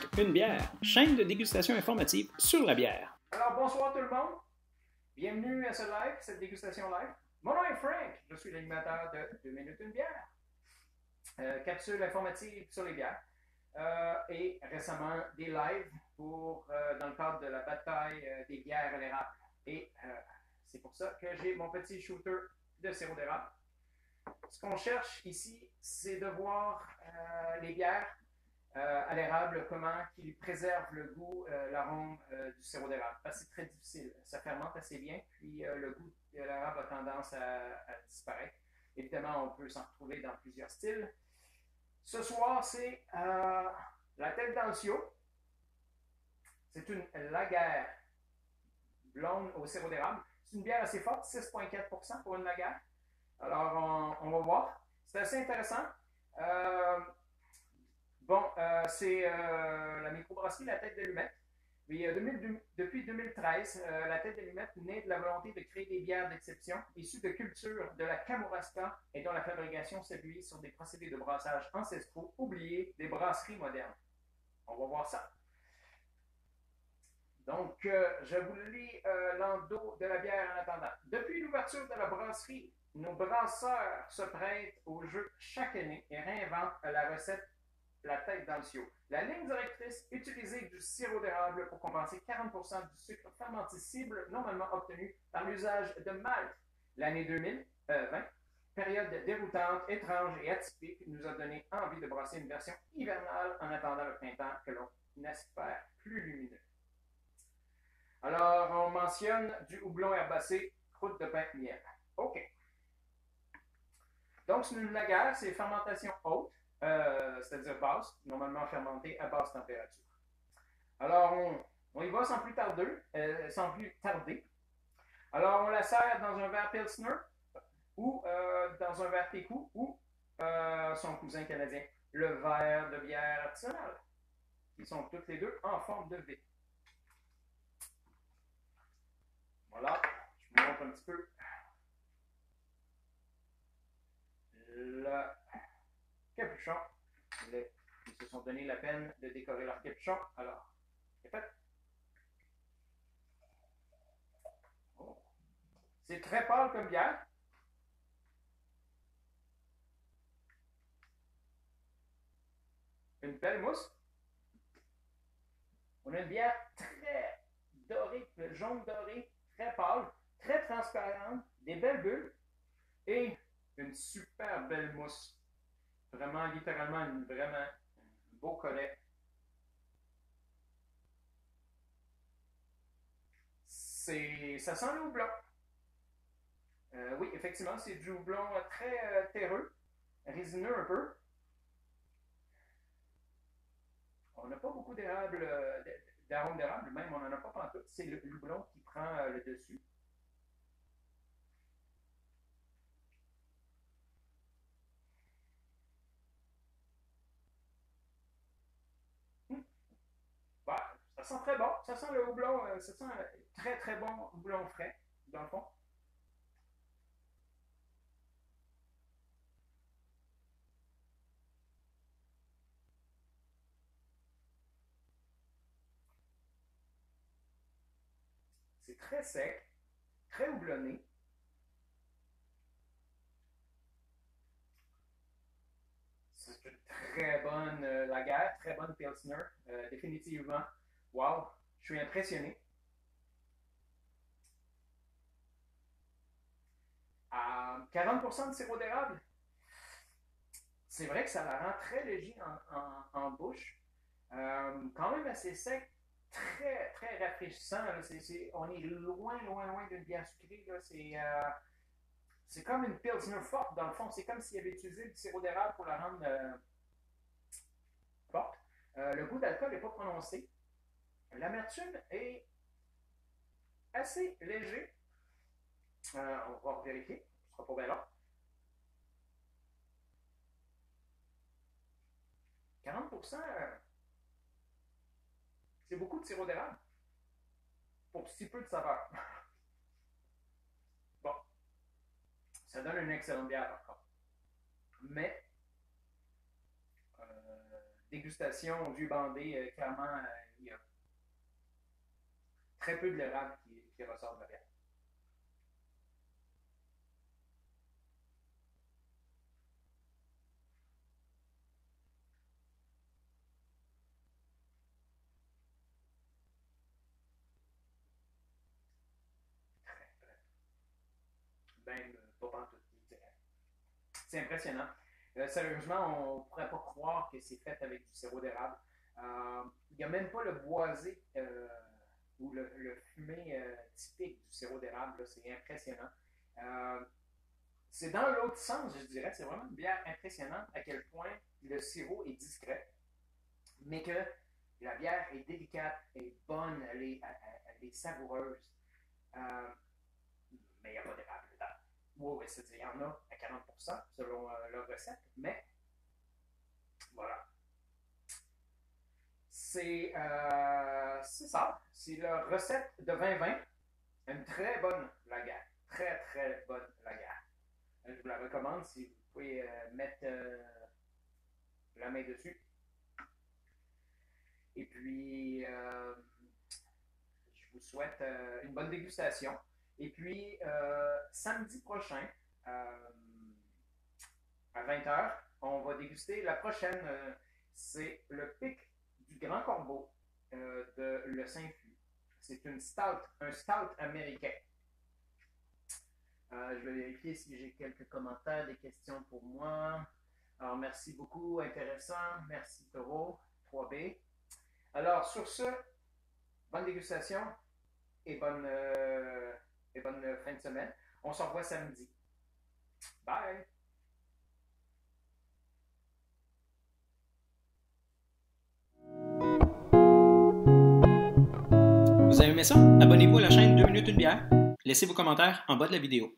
juste une bière, chaîne de dégustation informative sur la bière. Alors bonsoir tout le monde, bienvenue à ce live, cette dégustation live. Mon nom est Frank, je suis l'animateur de 2 minutes une bière, capsule informative sur les bières et récérément des lives dans le cadre de la bataille des bières à l'érable. Et c'est pour ça que j'ai mon petit shooter de sirop d'érable. Ce qu'on cherche ici, c'est de voir les bières à l'érable, comment ils préservent le goût, l'arôme du sirop d'érable. Parce que c'est très difficile. Ça fermente assez bien, puis le goût de l'érable a tendance à disparaître. Évidemment, on peut s'en retrouver dans plusieurs styles. Ce soir, c'est la tête dans le sio. C'est une lager blonde au sirop d'érable. C'est une bière assez forte, 6,4% pour une lager. Alors, on va voir. C'est assez intéressant. C'est la microbrasserie La Tête d'Allumette. Depuis 2013, La Tête d'Allumette naît de la volonté de créer des bières d'exception issues de cultures de la Kamouraska et dont la fabrication s'appuie sur des procédés de brassage ancestraux oubliés des brasseries modernes. On va voir ça. Donc, je vous lis l'endos de la bière en attendant. Depuis l'ouverture de la brasserie, nos brasseurs se prêtent au jeu chaque année et réinventent la recette la tête dans le sio. La ligne directrice, utiliser du sirop d'érable pour compenser 40% du sucre fermenticible normalement obtenu par l'usage de malt. L'année 2020, période déroutante, étrange et atypique, nous a donné envie de brasser une version hivernale en attendant le printemps que l'on espère plus lumineux. Alors, on mentionne du houblon herbacé, croûte de pain, miel. OK. Donc, c'est une lager, c'est fermentation haute. C'est-à-dire basse, normalement fermentée à basse température. Alors, on y va sans plus tarder. Alors, on la sert dans un verre Pilsner ou dans un verre Pécou ou son cousin canadien, le verre de bière artisanale. Ils sont toutes les deux en forme de V. Voilà, je vous montre un petit peu le capuchon. Ils se sont donné la peine de décorer leur capuchon. Alors, c'est fait. Oh. C'est très pâle comme bière. Une belle mousse. On a une bière très dorée, jaune doré, très pâle, très transparente, des belles bulles et une super belle mousse. Vraiment, littéralement, vraiment un beau collet. Ça sent le houblon. Oui, effectivement, c'est du houblon très terreux, résineux un peu. On n'a pas beaucoup d'arômes d'érable, même on n'en a pas pantoute. C'est le houblon qui prend le dessus. Ça sent très bon. Ça sent le houblon, ça sent très très bon houblon frais, dans le fond. C'est très sec, très houblonné. C'est une très bonne lager, très bonne Pilsner, définitivement. Wow, je suis impressionné. 40% de sirop d'érable. C'est vrai que ça la rend très léger en bouche. Quand même assez sec, très, très rafraîchissant. On est loin, loin, loin d'une bière sucrée. C'est comme une Pilsner forte, dans le fond. C'est comme s'il avait utilisé du sirop d'érable pour la rendre forte. Le goût d'alcool n'est pas prononcé. L'amertume est assez léger. On va vérifier. Ce sera pas bien long. 40%, c'est beaucoup de sirop d'érable pour si peu de saveur. Bon, ça donne une excellente bière par contre. Mais dégustation au yeux bandés, clairement, il y a très peu de l'érable qui ressort de la bière. Même pas pantoute, je dirais. C'est impressionnant. Sérieusement, on ne pourrait pas croire que c'est fait avec du sirop d'érable. Il n'y a même pas le boisé ou le fumé typique du sirop d'érable. C'est impressionnant. C'est dans l'autre sens, je dirais. C'est vraiment une bière impressionnante à quel point le sirop est discret, mais que la bière est délicate, elle est bonne, elle est savoureuse. Mais il n'y a pas d'érable dedans. Oui, il y en a à 40% selon leur recette, mais voilà. C'est ça. C'est leur recette de 2020. Une très bonne lager. Très, très bonne lager. Je vous la recommande si vous pouvez mettre la main dessus. Et puis, je vous souhaite une bonne dégustation. Et puis, samedi prochain, à 20h, on va déguster la prochaine. C'est le Pic du Grand Corbeau de Le Saint-Fus. C'est un stout américain. Je vais vérifier si j'ai quelques commentaires, des questions pour moi. Alors, merci beaucoup, intéressant. Merci, Taureau, 3B. Alors, sur ce, bonne dégustation et bonne fin de semaine. On se revoit samedi. Bye! Vous avez aimé ça? Abonnez-vous à la chaîne 2 minutes une bière. Laissez vos commentaires en bas de la vidéo.